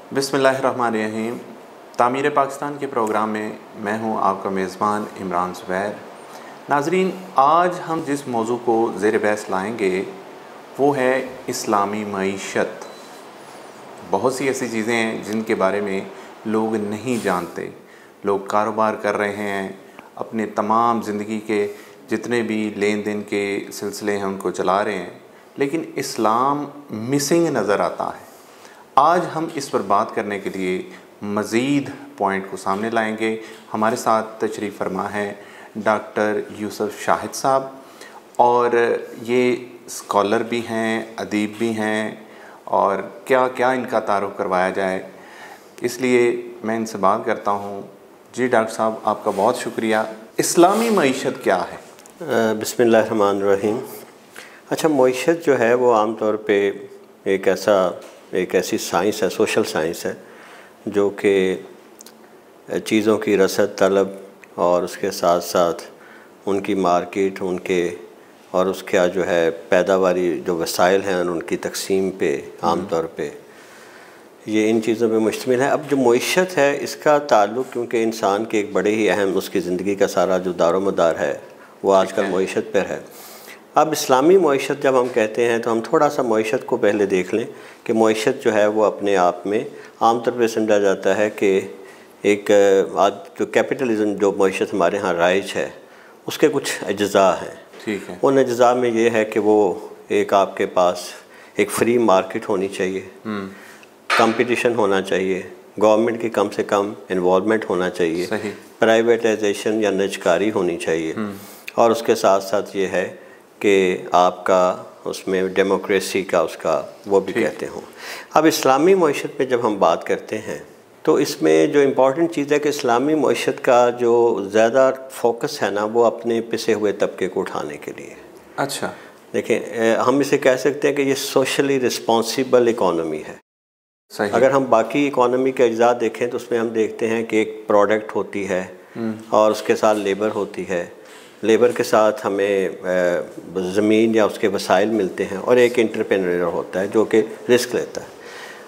बिस्मिल्लाहिर्रहमानिर्रहीम। तामीर पाकिस्तान के प्रोग्राम में मैं हूं आपका मेज़बान इमरान ज़ुबैर। नाज़रीन, आज हम जिस मौजू को ज़ेर बहस लाएंगे वो है इस्लामी मईशत। बहुत सी ऐसी चीज़ें हैं जिनके बारे में लोग नहीं जानते। लोग कारोबार कर रहे हैं, अपने तमाम ज़िंदगी के जितने भी लेन देन के सिलसिले हैं उनको चला रहे हैं, लेकिन इस्लाम मिसिंग नज़र आता है। आज हम इस पर बात करने के लिए मज़ीद पॉइंट को सामने लाएंगे। हमारे साथ तशरीफ़ फरमा है डॉक्टर यूसुफ शाहिद साहब, और ये स्कॉलर भी हैं, अदीब भी हैं, और क्या क्या इनका तारुफ करवाया जाए, इसलिए मैं इनसे बात करता हूँ। जी डॉक्टर साहब, आपका बहुत शुक्रिया। इस्लामी मईशत क्या है? बिस्मिल्लाहिर्रहमानिर्रहीम। अच्छा, मईशत जो है वो आम तौर पे एक ऐसी साइंस है, सोशल साइंस है, जो कि चीज़ों की रसद तलब और उसके साथ साथ उनकी मार्केट, उनके और उसका जो है पैदावारी जो वसाइल हैं उनकी तकसीम पे आम तौर पे ये इन चीज़ों पे मुश्तमिल है। अब जो मईशत है इसका ताल्लुक़ क्योंकि इंसान के एक बड़े ही अहम उसकी ज़िंदगी का सारा जो दारोमदार है वो आजकल मईशत पर है। अब इस्लामी मईशत जब हम कहते हैं तो हम थोड़ा सा मईशत को पहले देख लें कि मईशत जो है वो अपने आप में आम तौर पे समझा जाता है कि एक आज जो कैपिटलिज़म जो मईशत हमारे यहाँ राइज है उसके कुछ अज्जा हैं। ठीक है। उन अज्जा में ये है कि वो एक आपके पास एक फ्री मार्केट होनी चाहिए, कंपटीशन होना चाहिए, गवर्नमेंट की कम से कम इन्वॉल्वमेंट होना चाहिए, प्राइवेटाइजेशन या निजकारी होनी चाहिए, और उसके साथ साथ ये है कि आपका उसमें डेमोक्रेसी का उसका वो भी कहते हों। अब इस्लामी मईशत पे जब हम बात करते हैं तो इसमें जो इम्पॉर्टेंट चीज़ है कि इस्लामी मईशत का जो ज़्यादा फोकस है ना वो अपने पिसे हुए तबके को उठाने के लिए। अच्छा, देखें, हम इसे कह सकते हैं कि ये सोशली रिस्पॉन्सिबल इकॉनमी है। सही। अगर हम बाकी इकॉनमी के अज्जा देखें तो उसमें हम देखते हैं कि एक प्रोडक्ट होती है और उसके साथ लेबर होती है, लेबर के साथ हमें ज़मीन या उसके वसाइल मिलते हैं, और एक एंटरप्रेन्योर होता है जो कि रिस्क लेता है।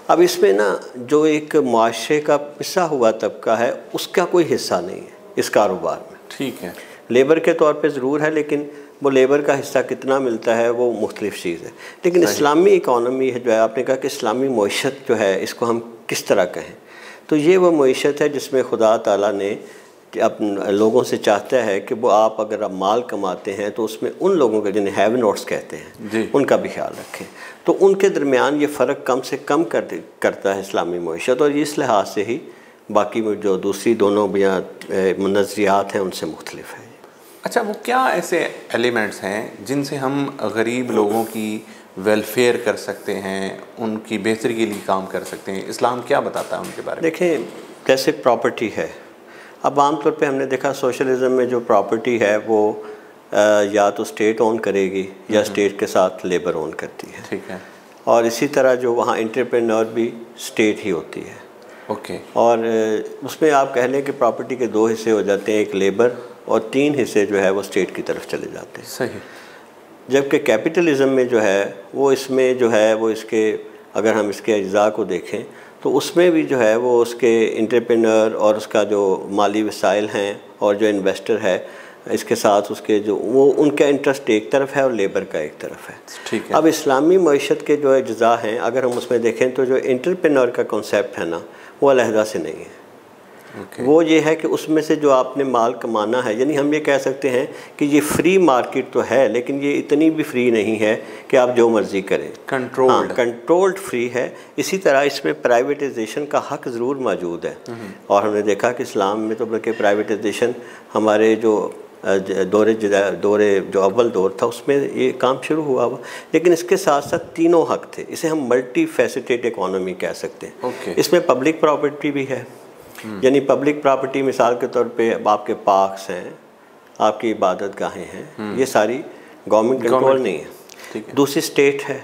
अब इसमें ना जो एक माशरे का पिसा हुआ तबका है उसका कोई हिस्सा नहीं है इस कारोबार में। ठीक है। लेबर के तौर पे ज़रूर है, लेकिन वो लेबर का हिस्सा कितना मिलता है वो मुख्तलिफ चीज़ है। लेकिन इस्लामी इकॉनमी है जो है, आपने कहा कि इस्लामी मईशत जो है इसको हम किस तरह कहें, तो ये वो मईशत है जिसमें खुदा ताला ने अब लोगों से चाहता है कि वो आप अगर आप माल कमाते हैं तो उसमें उन लोगों के जिन्हें हैव नोट्स कहते हैं उनका भी ख्याल रखें। तो उनके दरमियान ये फ़र्क कम से कम करता है इस्लामी मईशत, और इस लिहाज से ही बाकी जो दूसरी दोनों नज़रियात हैं उनसे मुख्तलिफ है। अच्छा, वो क्या ऐसे एलिमेंट्स हैं जिनसे हम गरीब लोगों की वेलफेयर कर सकते हैं, उनकी बेहतरी के लिए काम कर सकते हैं? इस्लाम क्या बताता है उनके बारे में? देखें, जैसे प्रॉपर्टी है, अब आम तौर पे हमने देखा सोशलिज़म में जो प्रॉपर्टी है वो या तो स्टेट ओन करेगी या स्टेट के साथ लेबर ओन करती है। ठीक है। और इसी तरह जो वहाँ एंटरप्रेन्योर भी स्टेट ही होती है। ओके। और उसमें आप कह लें कि प्रॉपर्टी के 2 हिस्से हो जाते हैं, एक लेबर और 3 हिस्से जो है वो स्टेट की तरफ चले जाते हैं। सही। जबकि कैपिटलिज़म में जो है वो इसमें जो है वो इसके अगर हम इसके अज्जा को देखें तो उसमें भी जो है वो उसके एंटरप्रेन्योर और उसका जो माली वसाइल हैं और जो इन्वेस्टर है इसके साथ उसके जो वो उनका इंटरेस्ट एक तरफ है और लेबर का एक तरफ है। ठीक है। अब इस्लामी मईशत के जो अज्जा हैं अगर हम उसमें देखें तो जो एंटरप्रेन्योर का कॉन्सेप्ट है ना वो अलहदा से नहीं है। वो ये है कि उसमें से जो आपने माल कमाना है, यानी हम ये कह सकते हैं कि ये फ्री मार्केट तो है लेकिन ये इतनी भी फ्री नहीं है कि आप जो मर्ज़ी करें। कंट्रोल्ड फ्री है। इसी तरह इसमें प्राइवेटाइजेशन का हक़ ज़रूर मौजूद है, और हमने देखा कि इस्लाम में तो बल्कि प्राइवेटाइजेशन हमारे जो दौरे जो अव्वल दौर था उसमें ये काम शुरू हुआ, लेकिन इसके साथ साथ तीनों हक़ थे। इसे हम मल्टी फैसेटेड इकॉनमी कह सकते हैं। इसमें पब्लिक प्रॉपर्टी भी है, यानी पब्लिक प्रॉपर्टी मिसाल के तौर पे आपके पार्क्स हैं, आपकी इबादत गाहें हैं, ये सारी गवर्नमेंट कंट्रोल नहीं है। दूसरी स्टेट है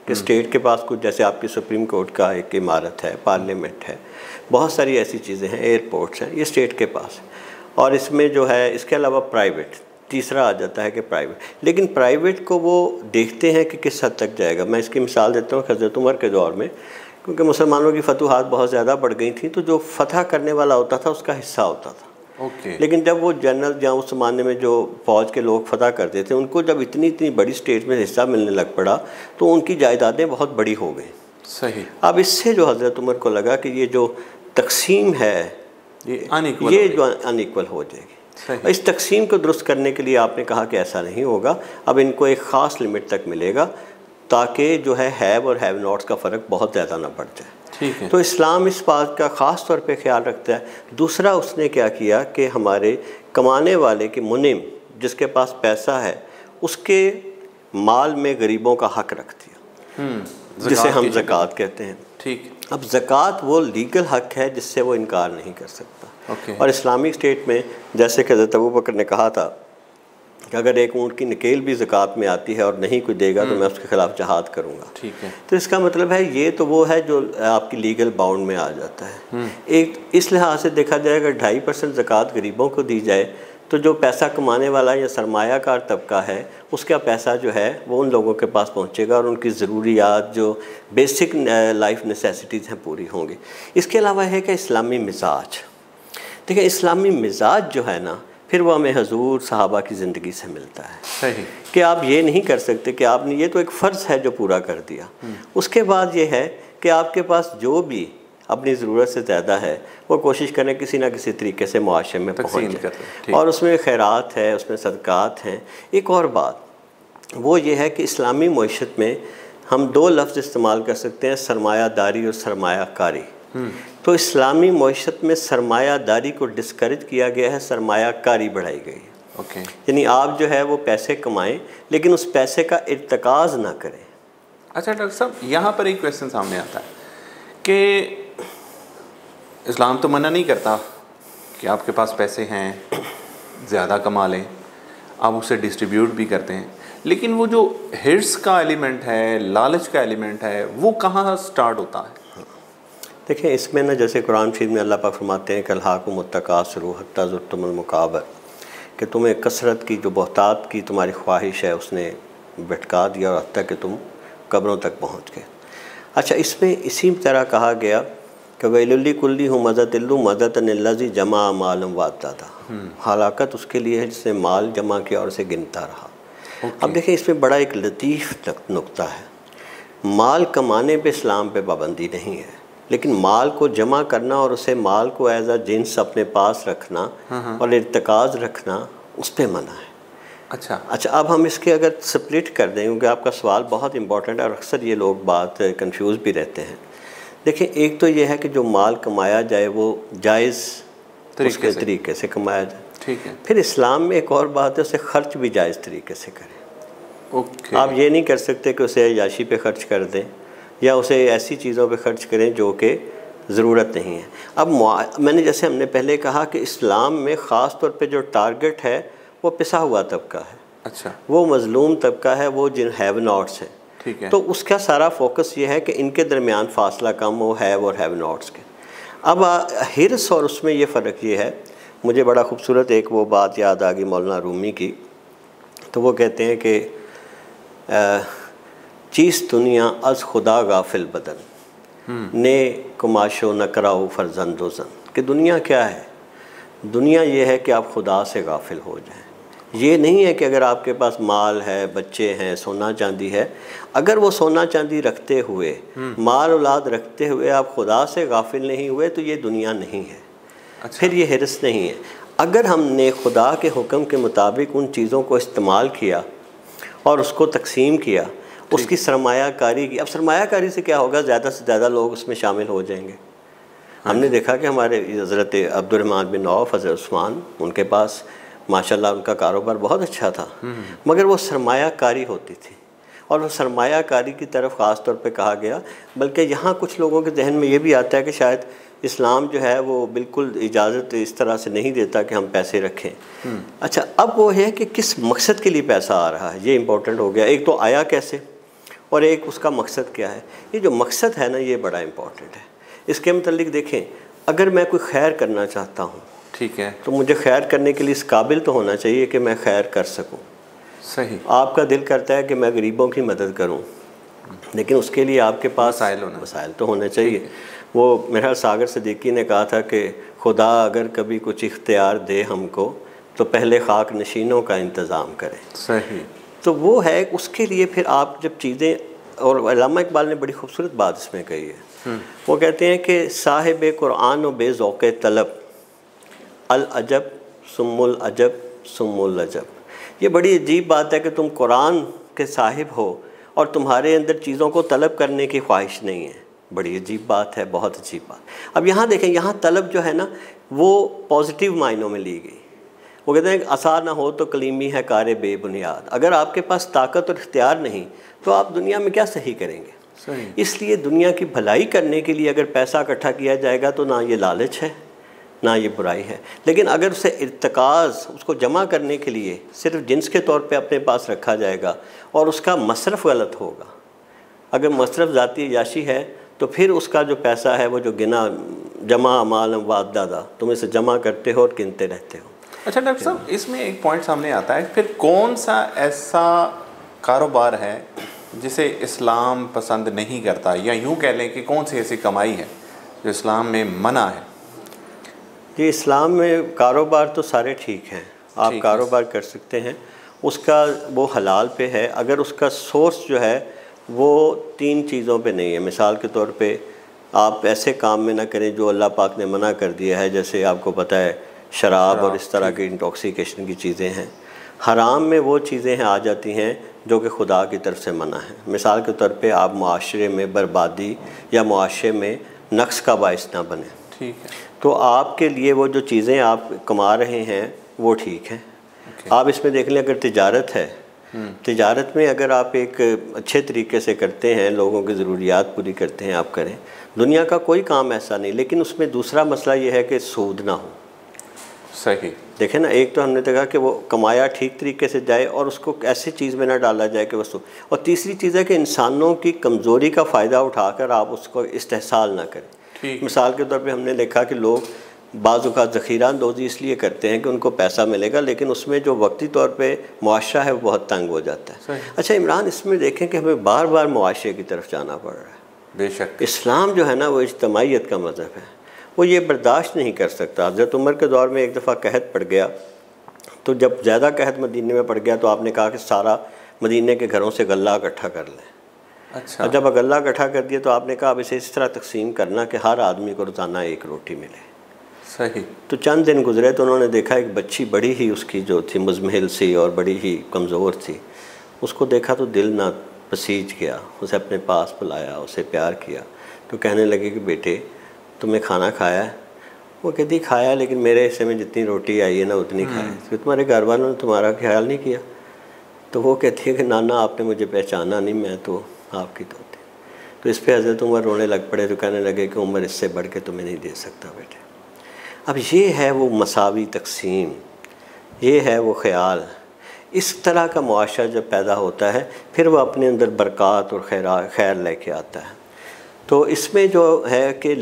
कि स्टेट के पास कुछ, जैसे आपकी सुप्रीम कोर्ट का एक इमारत है, पार्लियामेंट है, बहुत सारी ऐसी चीज़ें हैं, एयरपोर्ट्स हैं, ये स्टेट के पास। और इसमें जो है इसके अलावा प्राइवेट तीसरा आ जाता है कि प्राइवेट, लेकिन प्राइवेट को वो देखते हैं कि किस हद तक जाएगा। मैं इसकी मिसाल देता हूँ हज़रत उमर के दौर में क्योंकि मुसलमानों की फतूहात बहुत ज़्यादा बढ़ गई थी, तो जो फतह करने वाला होता था उसका हिस्सा होता था। लेकिन जब वो जनरल या उस ज़माने में जो फ़ौज के लोग फतह करते थे, उनको जब इतनी बड़ी स्टेट में हिस्सा मिलने लग पड़ा तो उनकी जायदादें बहुत बड़ी हो गई। सही। अब इससे जो हज़रत उमर को लगा कि ये जो तकसीम है ये जो अनइक्वल हो जाएगी। इस तकसीम को दुरुस्त करने के लिए आपने कहा कि ऐसा नहीं होगा, अब इनको एक ख़ास लिमिट तक मिलेगा ताकि जो है हैव और हैव नॉट्स का फ़र्क बहुत ज़्यादा ना बढ़ जाए। ठीक है। तो इस्लाम इस बात का ख़ास तौर पे ख्याल रखता है। दूसरा उसने क्या किया कि हमारे कमाने वाले के मुनिम जिसके पास पैसा है उसके माल में गरीबों का हक रख दिया, जिसे हम ज़कात कहते हैं। ठीक। अब ज़कात वो लीगल हक है जिससे वो इनकार नहीं कर सकता। और इस्लामिक स्टेट में जैसे कि हज़रत अबू बकर ने कहा था कि अगर एक ऊँट की नकेल भी ज़कात में आती है और नहीं कोई देगा तो मैं उसके ख़िलाफ़ जहाद करूँगा। ठीक है। तो इसका मतलब है ये तो वो है जो आपकी लीगल बाउंड में आ जाता है। एक इस लिहाज से देखा जाए अगर 2.5% ज़कात गरीबों को दी जाए तो जो पैसा कमाने वाला या सरमायाकार तबका है उसका पैसा जो है वो उन लोगों के पास पहुँचेगा और उनकी ज़रूरियात जो बेसिक लाइफ नेसेसिटीज़ हैं पूरी होंगी। इसके अलावा है कि इस्लामी मिजाज, देखिए इस्लामी मिजाज जो है ना फिर वो हमें हजूर सहाबा की ज़िंदगी से मिलता है। सही। कि आप ये नहीं कर सकते कि आपने ये तो एक फ़र्ज़ है जो पूरा कर दिया। उसके बाद ये है कि आपके पास जो भी अपनी ज़रूरत से ज़्यादा है वो कोशिश करें किसी ना किसी तरीके से मुआशरे में पहुँच जाए, और उसमें खैरात है, उसमें सदक़ात हैं। एक और बात वो ये है कि इस्लामी मईशत में हम 2 लफ्ज़ इस्तेमाल कर सकते हैं, सरमायादारी और सरमायाकारी। तो इस्लामी मईशत में सरमायादारी को डिस्करेज किया गया है, सरमायाकारी बढ़ाई गई है। यानी आप जो है वो पैसे कमाएं लेकिन उस पैसे का इर्तिकाज़ ना करें। अच्छा डॉक्टर साहब, यहाँ पर एक क्वेश्चन सामने आता है कि इस्लाम तो मना नहीं करता कि आपके पास पैसे हैं ज़्यादा कमा लें, आप उसे डिस्ट्रीब्यूट भी करते हैं, लेकिन वो जो हिर्स का एलिमेंट है, लालच का एलिमेंट है, वो कहाँ स्टार्ट होता है? देखिए इसमें ना जैसे कुरान शरीफ में अल्लाह पाक फरमाते हैं कल्हाकुम मुत्तकासुर हत्ता ज़ुर्तुमुल मुकाबर, कि तुम्हें कसरत की जो बहुतात की तुम्हारी ख्वाहिश है उसने भटका दिया और हत्ता कि तुम कब्रों तक पहुँच गए। अच्छा, इसमें इसी तरह कहा गया कि वैलुल्ली कुल्ली हूँ मदतिल्लु मदतनिल्लज़ी जमा मालम वाता, हलाकत उसके लिए है जिसने माल जमा किया और उसे गिनता रहा। अब देखिए इसमें बड़ा एक लतीफ़ नुक्ता है, माल कमाने पे इस्लाम पे पाबंदी नहीं है, लेकिन माल को जमा करना और उसे माल को एज अ जिन्स अपने पास रखना और इर्तिकाज़ रखना उस पर मना है। अच्छा, अब हम इसके अगर स्प्लिट कर दें, क्योंकि आपका सवाल बहुत इंपॉर्टेंट है और अक्सर ये लोग बात कंफ्यूज भी रहते हैं। देखिए एक तो ये है कि जो माल कमाया जाए वो जायज़ तरीके से कमाया जाए। ठीक है। फिर इस्लाम में एक और बात है, उसे खर्च भी जायज़ तरीके से करें। आप ये नहीं कर सकते कि उसे अय्याशी पे खर्च कर दें या उसे ऐसी चीज़ों पे खर्च करें जो कि ज़रूरत नहीं है। अब मैंने जैसे हमने पहले कहा कि इस्लाम में ख़ास तौर पे जो टारगेट है वो पिसा हुआ तबका है। अच्छा, वो मज़लूम तबका है, वो जिन हैव नॉट्स हैं। ठीक है। तो उसका सारा फोकस ये है कि इनके दरमियान फासला कम हो, हैव और हैव नॉट्स के। अब हिर्स और उसमें ये फ़र्क ये है, मुझे बड़ा खूबसूरत एक वो बात याद आ गई मौलाना रूमी की। तो वो कहते हैं कि चीज़ दुनिया अज खुदा गाफिल बदन ने कुमाशो न कराओ फर्जंदो जन, कि दुनिया क्या है? दुनिया ये है कि आप खुदा से गाफिल हो जाएं। ये नहीं है कि अगर आपके पास माल है, बच्चे हैं, सोना चांदी है, अगर वो सोना चांदी रखते हुए, माल औलाद रखते हुए आप खुदा से गाफिल नहीं हुए तो ये दुनिया नहीं है। अच्छा। फिर ये हिर्स नहीं है। अगर हमने खुदा के हुक्म के मुताबिक उन चीज़ों को इस्तेमाल किया और उसको तकसीम किया, उसकी सरमायाकारी की। अब सरमायाकारी से क्या होगा, ज़्यादा से ज़्यादा लोग उसमें शामिल हो जाएंगे। हमने देखा कि हमारे हज़रत अब्दुर्रहमान बिन औफ, हज़रत उस्मान, उनके पास माशाल्लाह उनका कारोबार बहुत अच्छा था, मगर वो सरमायाकारी होती थी और वो सरमायाकारी की तरफ ख़ास तौर पे कहा गया। बल्कि यहाँ कुछ लोगों के जहन में ये भी आता है कि शायद इस्लाम जो है वो बिल्कुल इजाज़त इस तरह से नहीं देता कि हम पैसे रखें। अच्छा, अब वो है कि किस मकसद के लिए पैसा आ रहा है, ये इम्पोर्टेंट हो गया। एक तो आया कैसे और एक उसका मकसद क्या है। ये जो मकसद है ना, ये बड़ा इम्पोर्टेंट है। इसके मतलब देखें, अगर मैं कोई खैर करना चाहता हूँ, ठीक है, तो मुझे खैर करने के लिए इस काबिल तो होना चाहिए कि मैं खैर कर सकूं। सही। आपका दिल करता है कि मैं गरीबों की मदद करूं, लेकिन उसके लिए आपके पास वसाइल तो होने चाहिए। वो मेरा सागर सिद्दीकी ने कहा था कि खुदा अगर कभी कुछ इख्तियार दे हमको तो पहले खाक नशीनों का इंतज़ाम करें। सही। तो वो है, उसके लिए फिर आप जब चीज़ें, और अल्लामा इकबाल ने बड़ी खूबसूरत बात इसमें कही है। वो कहते हैं कि साहिब कुरान व बेज़ौक़ तलब अल अजब सुम्मुल अजब सुम्मुल अजब। ये बड़ी अजीब बात है कि तुम कुरान के साहिब हो और तुम्हारे अंदर चीज़ों को तलब करने की ख्वाहिश नहीं है। बड़ी अजीब बात है, बहुत अजीब बात। अब यहाँ देखें, यहाँ तलब जो है ना वो पॉजिटिव मायनों में ली गई। वो कहते हैं कि असा ना हो तो कलीमी है कारे बेबुनियाद। अगर आपके पास ताकत और इख्तियार नहीं तो आप दुनिया में क्या सही करेंगे। सही। इसलिए दुनिया की भलाई करने के लिए अगर पैसा इकट्ठा किया जाएगा तो ना ये लालच है ना ये बुराई है, लेकिन अगर उसे इर्तिकाज़, उसको जमा करने के लिए सिर्फ जिन्स के तौर पे अपने पास रखा जाएगा और उसका मसरफ़ गलत होगा, अगर मसरफ़ ज़ाती याशी है तो फिर उसका जो पैसा है वो जो गिना जमा माल वादा तुम इसे जमा करते हो और गिनते रहते हो। अच्छा डॉक्टर साहब, इसमें एक पॉइंट सामने आता है, फिर कौन सा ऐसा कारोबार है जिसे इस्लाम पसंद नहीं करता, या यूँ कह लें कि कौन सी ऐसी कमाई है जो इस्लाम में मना है? जी, इस्लाम में कारोबार तो सारे ठीक हैं, आप कारोबार कर सकते हैं, उसका वो हलाल पे है, अगर उसका सोर्स जो है वो 3 चीज़ों पे नहीं है। मिसाल के तौर पे आप ऐसे काम में ना करें जो अल्लाह पाक ने मना कर दिया है, जैसे आपको पता है शराब और इस तरह की इंटॉक्सिकेशन की चीज़ें हैं। हराम में वो चीज़ें हैं आ जाती हैं जो कि खुदा की तरफ से मना है। मिसाल के तौर पे आप मुआशरे में बर्बादी या मुआशरे में नक्स का बाइस ना बने। ठीक है। तो आपके लिए वो जो चीज़ें आप कमा रहे हैं वो ठीक है। आप इसमें देख लें, अगर तिजारत है, तिजारत में अगर आप एक अच्छे तरीके से करते हैं, लोगों की ज़रूरियात पूरी करते हैं, आप करें। दुनिया का कोई काम ऐसा नहीं, लेकिन उसमें दूसरा मसला ये है कि सूद ना हो। सही। देखें ना, एक तो हमने देखा कि वो कमाया ठीक तरीके से जाए और उसको ऐसी चीज़ में ना डाला जाए कि वस्तु, और तीसरी चीज़ है कि इंसानों की कमज़ोरी का फ़ायदा उठाकर आप उसको इस्तेहसाल ना करें। मिसाल के तौर पे हमने देखा कि लोग बाज़ औक़ात ज़ख़ीरा अंदोज़ी इसलिए करते हैं कि उनको पैसा मिलेगा, लेकिन उसमें जो वक्ती तौर पे मुआशरा है वो बहुत तंग हो जाता है। अच्छा इमरान, इसमें देखें कि हमें बार बार मुआशरे की तरफ जाना पड़ रहा है। बेशक इस्लाम जो है ना वो इज्तमाइयत का मज़हब है, वो ये बर्दाश्त नहीं कर सकता। हज़रत उमर के दौर में एक दफ़ा कहत पड़ गया, तो जब ज़्यादा कहत मदीने में पड़ गया तो आपने कहा कि सारा मदीने के घरों से गल्ला इकट्ठा कर लें। अच्छा। जब गल्ला इकट्ठा कर दिया तो आपने कहा अब इसे इस तरह तकसीम करना कि हर आदमी को रोज़ाना 1 रोटी मिले। सही। तो चंद दिन गुजरे तो उन्होंने देखा एक बच्ची बड़ी ही उसकी जो थी मुज़म्मिल सी और बड़ी ही कमज़ोर थी। उसको देखा तो दिल ना पसीज गया, उसे अपने पास बुलाया, उसे प्यार किया। तो कहने लगे कि बेटे तुमने खाना खाया है? वो कहती खाया, लेकिन मेरे हिस्से में जितनी रोटी आई है ना उतनी खाया, तो तुम्हारे घर वालों ने तुम्हारा ख्याल नहीं किया? तो वो कहती है कि नाना आपने मुझे पहचाना नहीं, मैं तो आपकी तो थी। तो इस पर हज़रत उमर रोने लग पड़े, तो कहने लगे कि उमर इससे बढ़ के तुम्हें नहीं दे सकता बेटे। अब ये है वो मसावी तकसीम, ये है वो ख़याल। इस तरह का मुआशरा जब पैदा होता है फिर वह अपने अंदर बरक़ात और खैर लेके आता है। तो इसमें जो है कि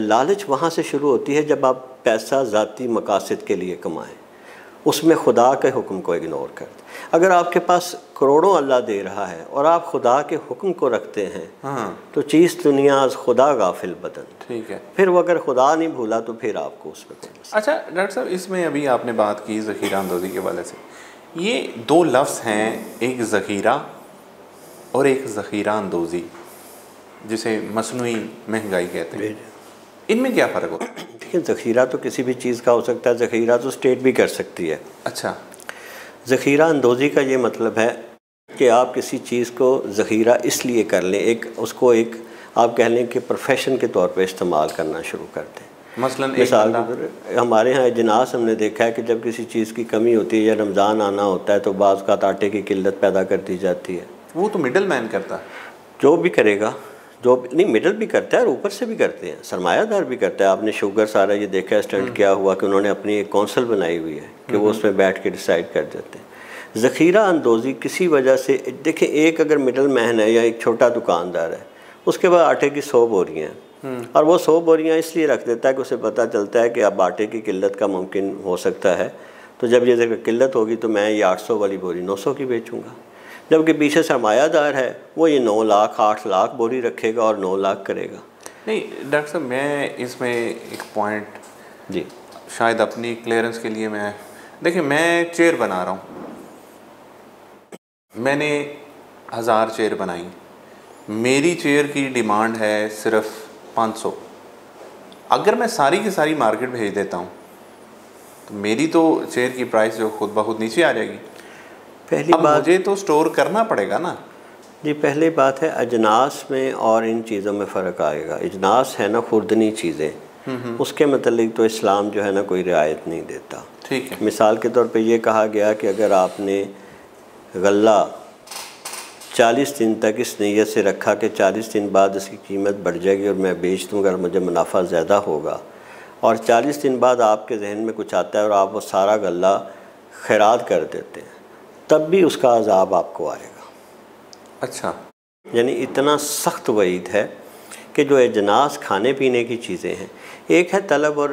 लालच वहाँ से शुरू होती है जब आप पैसा ज़ाती मकासद के लिए कमाएं, उसमें खुदा के हुक्म को इग्नोर कर दें। अगर आपके पास करोड़ों अल्लाह दे रहा है और आप खुदा के हुक्म को रखते हैं तो चीज़ दुनिया खुदा गाफिल बदन। ठीक है। फिर वो अगर खुदा नहीं भूला तो फिर आपको उसमें कोई। अच्छा डॉक्टर साहब, इसमें अभी आपने बात की ज़ख़ीरा अंदोज़ी के वाले से, ये 2 लफ्ज़ हैं, एक ज़ख़ीरा और एक ज़ख़ीरा अंदोज़ी, जिसे मसनूई महंगाई कहते हैं। इनमें क्या फ़र्क होता है? देखिए, ज़ख़ीरा तो किसी भी चीज़ का हो सकता है, ज़ख़ीरा तो स्टेट भी कर सकती है। अच्छा। ज़ख़ीरा अंदोज़ी का ये मतलब है कि आप किसी चीज़ को ज़ख़ीरा इसलिए कर लें, उसको आप कह लें कि प्रोफेशन के तौर पे इस्तेमाल करना शुरू कर दें। मसलन मिसाल हमारे यहाँ इजनास हमने देखा है कि जब किसी चीज़ की कमी होती है या रमज़ान आना होता है तो बाज़ का आटे की किल्लत पैदा कर दी जाती है। वो तो मिडल मैन करता है, जो भी करेगा, जो नहीं मिडल भी करता है और ऊपर से भी करते हैं, सरमायादार भी करता है। आपने शुगर सारा ये देखा है स्टंट क्या हुआ कि उन्होंने अपनी एक कौंसल बनाई हुई है कि वो उसमें बैठ के डिसाइड कर देते हैं। ज़ख़ीरा अंदोज़ी किसी वजह से, देखिए एक अगर मिडल मैन है या एक छोटा दुकानदार है, उसके बाद आटे की 100 बोरियाँ हैं और वो 100 बोरियाँ इसलिए रख देता है कि उसे पता चलता है कि अब आटे की किल्लत का मुमकिन हो सकता है, तो जब ये किल्लत होगी तो मैं ये 800 वाली बोरी 900 की बेचूँगा। जबकि पीछे सरमायादार है वो ये 9 लाख 8 लाख बोरी रखेगा और 9 लाख करेगा। नहीं डॉक्टर साहब, मैं इसमें एक पॉइंट जी शायद अपनी क्लियरेंस के लिए मैं देखिए, मैं चेयर बना रहा हूँ, मैंने 1000 चेयर बनाई, मेरी चेयर की डिमांड है सिर्फ 500। अगर मैं सारी की सारी मार्केट भेज देता हूँ तो मेरी तो चेयर की प्राइस जो खुद ब खुद नीचे आ जाएगी। पहली अब बात मुझे तो स्टोर करना पड़ेगा ना। जी, पहली बात है अजनास में और इन चीज़ों में फ़र्क आएगा। अजनास है ना खुर्दनी चीज़ें, उसके मतलब तो इस्लाम जो है ना कोई रियायत नहीं देता। ठीक है। मिसाल के तौर पे ये कहा गया कि अगर आपने गल्ला 40 दिन तक इस नीयत से रखा कि 40 दिन बाद इसकी कीमत बढ़ जाएगी और मैं बेच दूँगा और मुझे मुनाफा ज़्यादा होगा, और 40 दिन बाद आपके जहन में कुछ आता है और आप वो सारा गल्ला खैरात कर देते हैं, तब भी उसका अज़ाब आपको आएगा। अच्छा, यानी इतना सख्त वईद है कि जो अजनास खाने पीने की चीज़ें हैं, एक है तलब और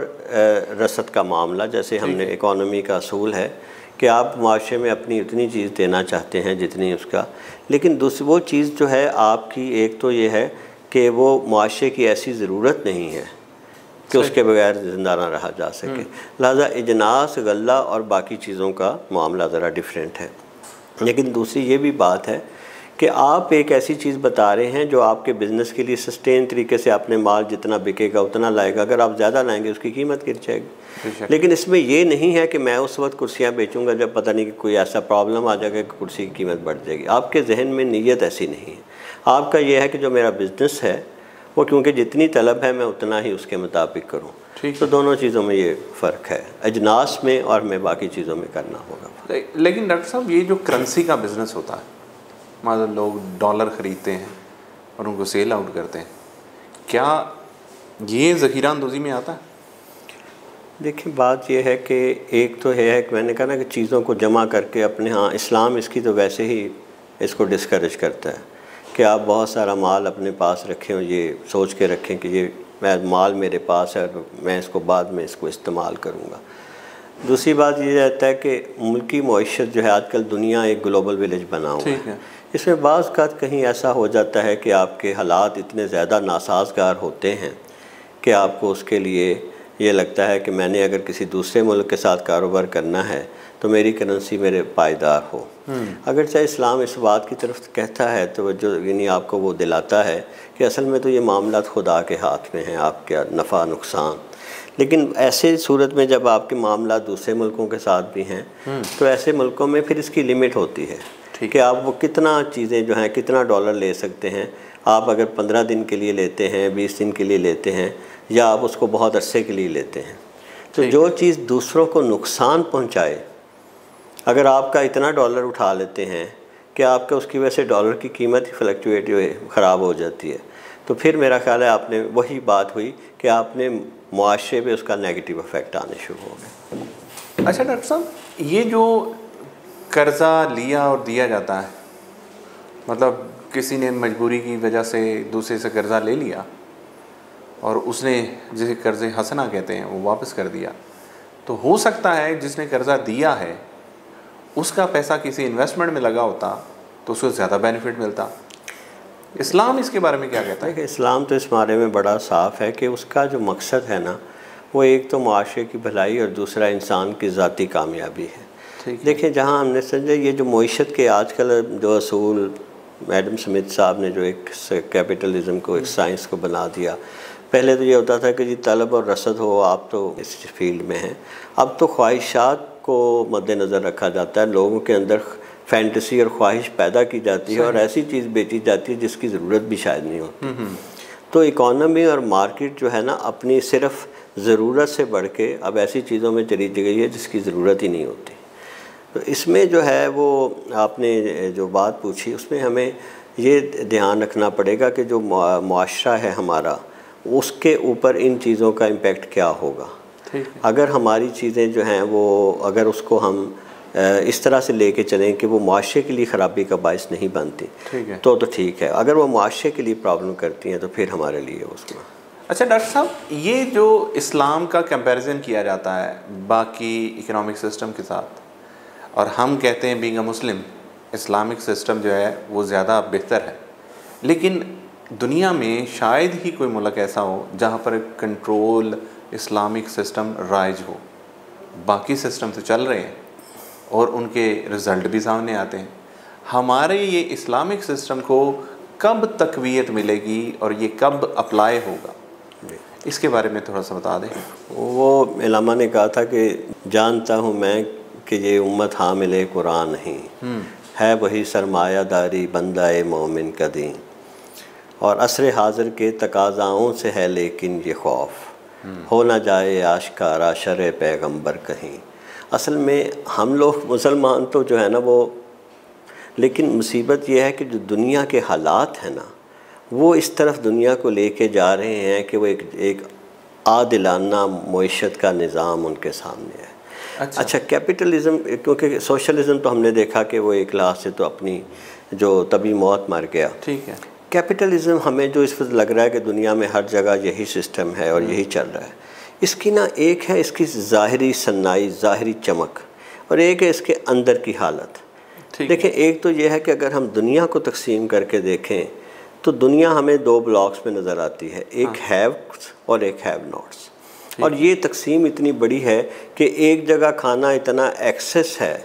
रसद का मामला, जैसे हमने इकॉनमी का असूल है कि आप माशरे में अपनी उतनी चीज़ देना चाहते हैं जितनी उसका, लेकिन दूसरी वो चीज़ जो है आपकी, एक तो ये है कि वो माशरे की ऐसी ज़रूरत नहीं है कि उसके बगैर ज़िंदा ना रहा जा सके। लिहाजा अजनास, गल्ला और बाकी चीज़ों का मामला ज़रा डिफरेंट है। लेकिन दूसरी ये भी बात है कि आप एक ऐसी चीज़ बता रहे हैं जो आपके बिज़नेस के लिए सस्टेन तरीके से आपने माल जितना बिकेगा उतना लाएगा, अगर आप ज़्यादा लाएंगे उसकी कीमत गिर जाएगी। लेकिन इसमें ये नहीं है कि मैं उस वक्त कुर्सियाँ बेचूंगा जब पता नहीं कि कोई ऐसा प्रॉब्लम आ जाएगा कि कुर्सी की कीमत बढ़ जाएगी। आपके जहन में नीयत ऐसी नहीं है। आपका यह है कि जो मेरा बिज़नेस है वो क्योंकि जितनी तलब है मैं उतना ही उसके मुताबिक करूँ। तो दोनों चीज़ों में ये फ़र्क है, अजनास में और मैं बाकी चीज़ों में करना होगा। लेकिन डॉक्टर साहब, ये जो करेंसी का बिज़नेस होता है, मतलब लोग डॉलर ख़रीदते हैं और उनको सेल आउट करते हैं, क्या ये ज़ख़ीरा अंदोज़ी में आता है? देखिए, बात यह है कि एक तो है कि मैंने कहा ना कि चीज़ों को जमा करके अपने, हाँ इस्लाम इसकी तो वैसे ही इसको डिस्करेज करता है कि आप बहुत सारा माल अपने पास रखें और ये सोच के रखें कि ये माल मेरे पास है और मैं इसको बाद में इसको इस्तेमाल करूँगा। दूसरी बात ये रहता है कि मुल्की मईशत जो है आजकल दुनिया एक ग्लोबल विलेज बना हुआ है। इसमें बाज़ का कहीं ऐसा हो जाता है कि आपके हालात इतने ज़्यादा नासाजगार होते हैं कि आपको उसके लिए ये लगता है कि मैंने अगर किसी दूसरे मुल्क के साथ कारोबार करना है तो मेरी करेंसी मेरे पायदार हो। अगर चाहे इस्लाम इस बात की तरफ कहता है तो जो यानी आपको वो दिलाता है कि असल में तो ये मामला खुदा के हाथ में है, आपका नफ़ा नुकसान। लेकिन ऐसे सूरत में जब आपके मामला दूसरे मुल्कों के साथ भी हैं तो ऐसे मुल्कों में फिर इसकी लिमिट होती है कि आप वो कितना चीज़ें जो हैं कितना डॉलर ले सकते हैं। आप अगर 15 दिन के लिए लेते हैं, 20 दिन के लिए लेते हैं, या आप उसको बहुत अरसे के लिए लेते हैं, तो जो चीज़ दूसरों को नुकसान पहुंचाए, अगर आपका इतना डॉलर उठा लेते हैं कि आपका उसकी वजह से डॉलर की कीमत ही फ्लक्चुएट ख़राब हो जाती है, तो फिर मेरा ख्याल है आपने वही बात हुई कि आपने मुआशरे पे उसका नेगेटिव इफ़ेक्ट आने शुरू हो गए। अच्छा डॉक्टर साहब, ये जो कर्ज़ा लिया और दिया जाता है, मतलब किसी ने मजबूरी की वजह से दूसरे से कर्ज़ा ले लिया और उसने जिसे कर्ज़े हसना कहते हैं वो वापस कर दिया, तो हो सकता है जिसने कर्ज़ा दिया है उसका पैसा किसी इन्वेस्टमेंट में लगा होता तो उसको ज़्यादा बेनिफिट मिलता। इस्लाम इसके बारे में क्या कहता है? इस्लाम तो इस बारे में बड़ा साफ़ है कि उसका जो मकसद है ना वो एक तो मुआशरे की भलाई और दूसरा इंसान की ज़ाती कामयाबी है। देखिए, जहाँ हमने समझा ये जो मईशत के आजकल जो असूल एडम स्मिथ साहब ने जो एक कैपिटलिज़म को, एक साइंस को बना दिया, पहले तो ये होता था कि जी तलब और रसद हो, आप तो इस फील्ड में हैं। अब तो ख्वाहिशात को मद्देनज़र रखा जाता है, लोगों के अंदर फैंटेसी और ख्वाहिश पैदा की जाती है और ऐसी चीज़ बेची जाती है जिसकी ज़रूरत भी शायद नहीं होती। तो इकॉनमी और मार्केट जो है ना अपनी सिर्फ ज़रूरत से बढ़ के अब ऐसी चीज़ों में चली गई है जिसकी ज़रूरत ही नहीं होती। तो इसमें जो है वो आपने जो बात पूछी उसमें हमें ये ध्यान रखना पड़ेगा कि जो मुआशरा है हमारा, उसके ऊपर इन चीज़ों का इम्पेक्ट क्या होगा। अगर हमारी चीज़ें जो हैं वो अगर उसको हम इस तरह से लेके चलें कि वो मुआशरे के लिए ख़राबी का बायस नहीं बनती तो ठीक है। अगर वो मुआशरे के लिए प्रॉब्लम करती हैं तो फिर हमारे लिए उसमें। अच्छा डॉक्टर साहब, ये जो इस्लाम का कंपैरिजन किया जाता है बाकी इकोनॉमिक सिस्टम के साथ और हम कहते हैं being a Muslim Islamic system जो है वो ज़्यादा बेहतर है, लेकिन दुनिया में शायद ही कोई मुल्क ऐसा हो जहाँ पर कंट्रोल इस्लामिक सिस्टम राइज हो। बाकी सिस्टम तो चल रहे हैं और उनके रिज़ल्ट भी सामने आते हैं। हमारे ये इस्लामिक सिस्टम को कब तकवीयत मिलेगी और ये कब अप्लाई होगा, इसके बारे में थोड़ा सा बता दें। वो इलामा ने कहा था कि जानता हूँ मैं कि ये उम्मत हामिले कुरान नहीं है, वही सरमायादारी बंदाए मोमिन कदीम, और असर हाज़िर के तकाज़ाओं से है लेकिन ये खौफ, हो ना जाए आश्कारा शर पैगंबर कहीं। असल में हम लोग मुसलमान तो जो है ना वो, लेकिन मुसीबत ये है कि जो दुनिया के हालात हैं ना वो इस तरफ दुनिया को लेके जा रहे हैं कि वो एक आदिलाना मईशत का निज़ाम उनके सामने है। अच्छा कैपिटलिज़म, क्योंकि सोशलिज़म तो हमने देखा कि वो एक लाख से तो अपनी जो तभी मौत मर गया। ठीक है। कैपिटलिज़म हमें जो इस वक्त लग रहा है कि दुनिया में हर जगह यही सिस्टम है और यही चल रहा है, इसकी ना एक है इसकी ज़ाहिरी सन्नाई, ज़ाहिरी चमक, और एक है इसके अंदर की हालत। देखें, एक तो ये है कि अगर हम दुनिया को तकसीम करके देखें तो दुनिया हमें दो ब्लॉक्स में नज़र आती है, एक हैव्स और एक हैव नॉट्स। और ये तकसीम इतनी बड़ी है कि एक जगह खाना इतना एक्सेस है,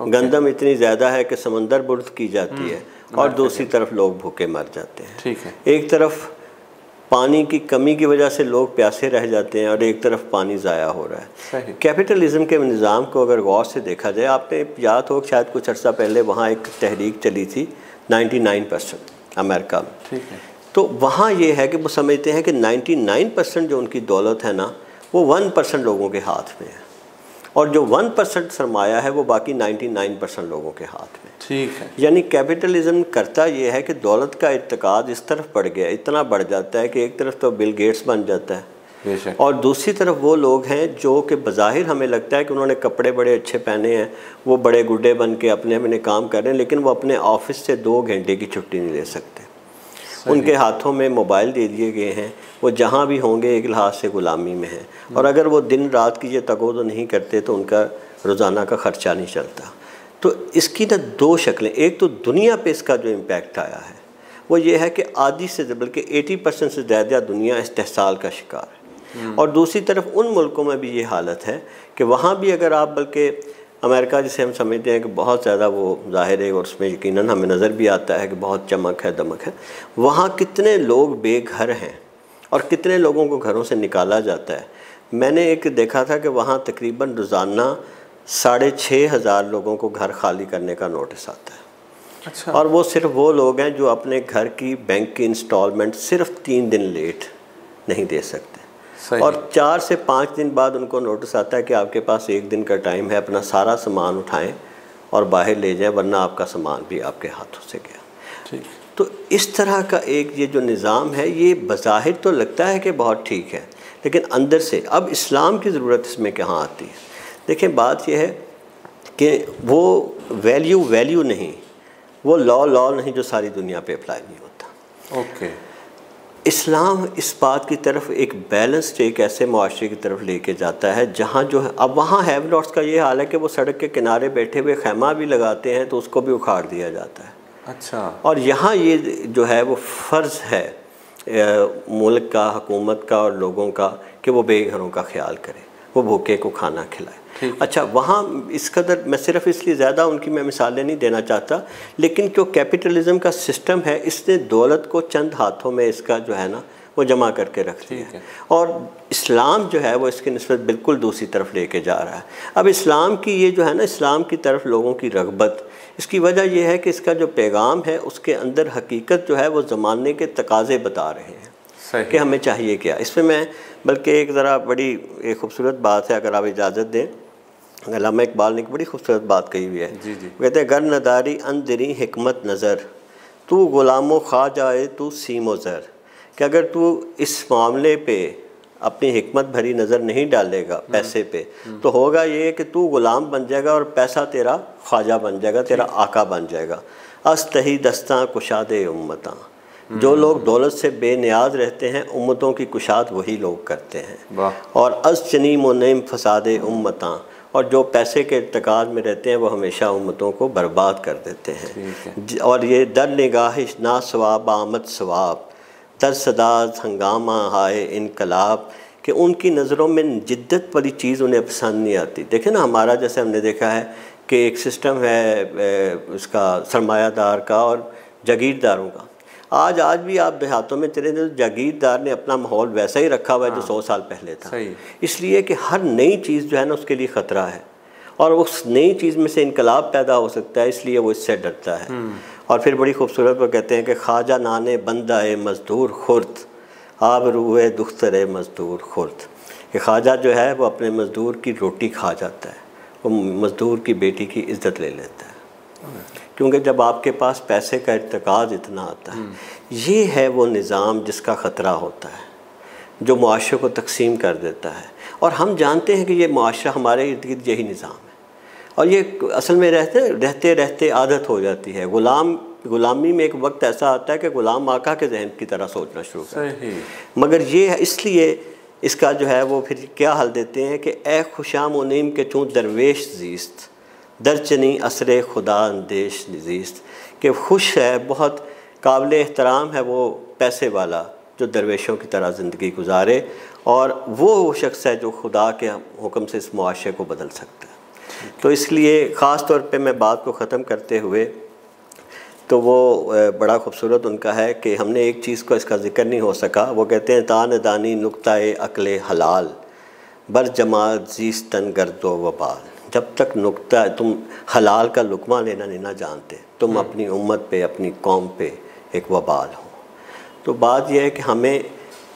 गंदम इतनी ज़्यादा है कि समंदर बुर्द की जाती है, और दूसरी तरफ लोग भूखे मर जाते हैं। ठीक है। एक तरफ पानी की कमी की वजह से लोग प्यासे रह जाते हैं और एक तरफ पानी ज़ाया हो रहा है। कैपिटलिज़म के निज़ाम को अगर गौर से देखा जाए, आपने याद हो शायद कुछ अर्सा पहले वहाँ एक तहरीक चली थी 99% अमेरिका में। ठीक है। तो वहाँ ये है कि वो समझते हैं कि 99% जो उनकी दौलत है ना वो 1% लोगों के हाथ में है, और जो 1% सरमाया है वो बाकी 99% लोगों के हाथ में। ठीक है। यानी कैपिटलिज़म करता ये है कि दौलत का इत्तेकाद इस तरफ बढ़ गया, इतना बढ़ जाता है कि एक तरफ तो बिल गेट्स बन जाता है और दूसरी तरफ वो लोग हैं जो कि बज़ाहिर हमें लगता है कि उन्होंने कपड़े बड़े अच्छे पहने हैं, वो बड़े गुड्डे बन के अपने अपने काम कर रहे हैं, लेकिन वो अपने ऑफिस से 2 घंटे की छुट्टी नहीं ले सकते। उनके हाथों में मोबाइल दे दिए गए हैं, वो जहाँ भी होंगे एक लिहाज से ग़ुलामी में हैं, और अगर वो दिन रात की ये तगोदो नहीं करते तो उनका रोज़ाना का ख़र्चा नहीं चलता। तो इसकी ना 2 शक्लें, एक तो दुनिया पे इसका जो इम्पैक्ट आया है वो ये है कि आधी से बल्कि 80% से ज़्यादा दुनिया इस्तेहसाल का शिकार है, और दूसरी तरफ उन मुल्कों में भी ये हालत है कि वहाँ भी अगर आप, बल्कि अमेरिका जिसे हम समझते हैं कि बहुत ज़्यादा वो ज़ाहिर है और उसमें यकीनन हमें नज़र भी आता है कि बहुत चमक है दमक है, वहाँ कितने लोग बेघर हैं और कितने लोगों को घरों से निकाला जाता है। मैंने एक देखा था कि वहाँ तकरीबन रोज़ाना 6,500 लोगों को घर खाली करने का नोटिस आता है। अच्छा। और वो सिर्फ वो लोग हैं जो अपने घर की बैंक की इंस्टॉलमेंट सिर्फ 3 दिन लेट नहीं दे सकते, और 4 से 5 दिन बाद उनको नोटिस आता है कि आपके पास 1 दिन का टाइम है, अपना सारा सामान उठाएं और बाहर ले जाएं, वरना आपका सामान भी आपके हाथों से गया। ठीक। तो इस तरह का एक ये जो निज़ाम है ये बज़ाहिर तो लगता है कि बहुत ठीक है, लेकिन अंदर से अब इस्लाम की ज़रूरत इसमें कहाँ आती है। देखें, बात यह है कि वो वैल्यू नहीं, वो लॉ नहीं जो सारी दुनिया पे अप्लाई नहीं होता। ओके। इस्लाम इस बात की तरफ एक बैलेंस्ड, एक ऐसे मुआशरे की तरफ लेके जाता है जहाँ जो है, अब वहाँ हैव नॉट्स का ये हाल है कि वो सड़क के किनारे बैठे हुए खैमा भी लगाते हैं तो उसको भी उखाड़ दिया जाता है। अच्छा। और यहाँ ये जो है वो फ़र्ज़ है मुल्क का, हुकूमत का और लोगों का कि वो बेघरों का ख्याल करें, वो भूखे को खाना खिलाए। अच्छा, वहाँ इस कदर, मैं सिर्फ इसलिए ज़्यादा उनकी मैं मिसालें नहीं देना चाहता, लेकिन जो कैपिटलिज़म का सिस्टम है इसने दौलत को चंद हाथों में इसका जो है ना वो जमा करके रख दिया है, और इस्लाम जो है वो इसके निस्बत बिल्कुल दूसरी तरफ लेके जा रहा है। अब इस्लाम की ये जो है ना, इस्लाम की तरफ लोगों की रग़बत, इसकी वजह यह है कि इसका जो पैगाम है उसके अंदर हकीकत जो है वो ज़माने के तकाज़े बता रहे हैं कि हमें चाहिए क्या। इसमें मैं बल्कि एक ज़रा बड़ी एक खूबसूरत बात है, अगर आप इजाज़त दें, अल्लामा इकबाल ने एक बड़ी खूबसूरत बात कही हुई है। जी जी। कहते हैं, गर नदारी अंदरी हिकमत नज़र, तू ग़ुलामो खा जाए तू सीमो ज़र, कि अगर तू इस मामले पे अपनी हिकमत भरी नज़र नहीं डालेगा पैसे पे, तो होगा ये कि तू ग़ुलाम बन जाएगा और पैसा तेरा ख्वाजा बन जाएगा, तेरा आका बन जाएगा। अस्तही दस्तां कुशादे उम्मतां, जो लोग दौलत से बेनियाज रहते हैं उम्मतों की कुशाद वही लोग करते हैं। और अज़ चनी मुनइम फसादे उम्मतां, और जो पैसे के इर्तिकाद में रहते हैं वो हमेशा उम्मतों को बर्बाद कर देते हैं। और ये दर निगाहिश ना सवाब आमद सवाब दर सदात हंगामा हाय इनकलाब, कि उनकी नज़रों में जिद्दत वाली चीज़ उन्हें पसंद नहीं आती। देखें ना, हमारा जैसे हमने देखा है कि एक सिस्टम है उसका सरमायादार का और जागीरदारों का। आज भी आप देहातों में चले तो जागीरदार ने अपना माहौल वैसा ही रखा हुआ है जो 100 साल पहले था। इसलिए कि हर नई चीज़ जो है ना उसके लिए ख़तरा है और उस नई चीज़ में से इनकलाब पैदा हो सकता है, इसलिए वो इससे डरता है। और फिर बड़ी खूबसूरत वो कहते हैं कि ख्वाजा नाने बंदा ए मज़दूर खुर्द आब रूए दुख्तर मज़दूर खुर्द, कि ख्वाजा जो है वो अपने मज़दूर की रोटी खा जाता है, वो मज़दूर की बेटी की इज़्ज़त ले लेता है। क्योंकि जब आपके पास पैसे का इर्तिकाद इतना आता है, ये है वो निज़ाम जिसका ख़तरा होता है, जो मुआशरे को तकसीम कर देता है। और हम जानते हैं कि ये मुआशरा हमारे इर्द गिर्द यही निज़ाम है और ये असल में रहते रहते आदत हो जाती है। गुलामी में एक वक्त ऐसा आता है कि गुलाम आका के जहन की तरह सोचना शुरू करता है। मगर ये इसलिए इसका जो है वो फिर क्या हल देते हैं कि ए खुशाम उनीम के चूँ दरवेश जीस्त दरचनी असरे खुदा अंदेश नजीस्त, कि खुश है, बहुत काबिल एहतराम है वो पैसे वाला जो दरवेशों की तरह ज़िंदगी गुजारे, और वो शख्स है जो खुदा के हुक्म से इस मुआशरे को बदल सकता है। तो इसलिए ख़ास तौर पे मैं बात को ख़त्म करते हुए, तो वो बड़ा खूबसूरत उनका है कि हमने एक चीज़ को इसका ज़िक्र नहीं हो सका। वो कहते हैं तान दानी नुक्ताए अक्ल हलाल बर जमात जीस्तन गर्दो वबाल, जब तक नुक्ता तुम हलाल का लुकमा लेना नहीं ना जानते, तुम अपनी उम्मत पे अपनी कौम पे एक वबाल हो। तो बात यह है कि हमें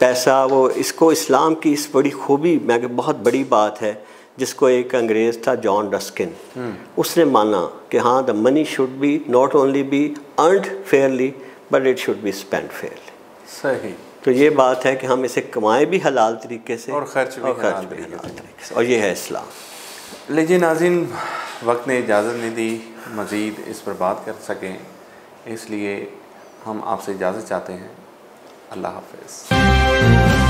पैसा, वो इसको इस्लाम की इस बड़ी खूबी, मैं बहुत बड़ी बात है जिसको एक अंग्रेज़ था जॉन रस्किन, उसने माना कि हाँ the money should be not only B earned Fairlie but it should be spend Fairlie. सही। तो ये बात है कि हम इसे कमाएं भी हलाल तरीके से और खर्च भी हलाल तरीके से, और ये है इस्लाम। लीजिए नाज़रीन, वक्त ने इजाज़त नहीं दी मज़ीद इस पर बात कर सकें, इसलिए हम आपसे इजाज़त चाहते हैं। अल्लाह हाफ़िज़।